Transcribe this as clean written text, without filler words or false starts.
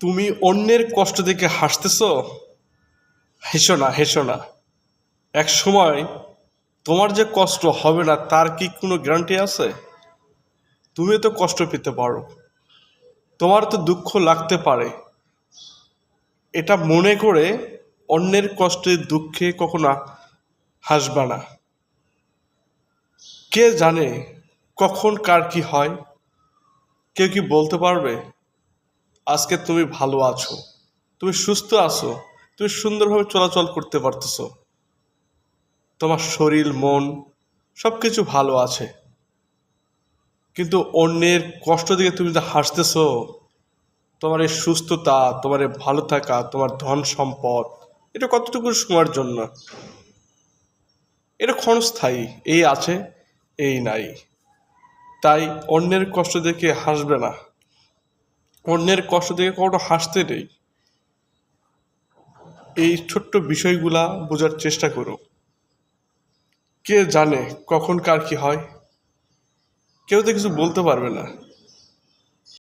তুমি অন্যের কষ্ট দেখে হাসতেছো? হেসো না, হেসো না। এক সময় তোমার যে কষ্ট হবে না তার কি কোনো গ্যারান্টি আছে? তুমিও তো কষ্ট পেতে পারো, তোমার তো দুঃখ লাগতে পারে। এটা মনে করে অন্যের কষ্টে দুঃখে কখনো হাসবা না। কে জানে কখন কার কি হয়? কেউ কি বলতে পারবে? আজকে তুমি ভালো আছো, তুমি সুস্থ আছো, তুমি সুন্দরভাবে চলাচল করতে পারতেছো, তোমার শরীর মন সব কিছু ভালো আছে, কিন্তু অন্যের কষ্ট দেখে তুমি যে হাসতেছো, তোমার এই সুস্থতা, তোমার এই ভালো থাকা, তোমার ধন সম্পদ, এটা কতটুকু সময়ের জন্য? এটা ক্ষণস্থায়ী, এই আছে এই নাই। তাই অন্যের কষ্ট দেখে হাসবে না, অন্যের কষ্ট দেখে কখনো হাসতে নেই। এই ছোট্ট বিষয়গুলা বোঝার চেষ্টা করো। কে জানে কখন কার কি হয়? কেউ তো কিছু বলতে পারবে না।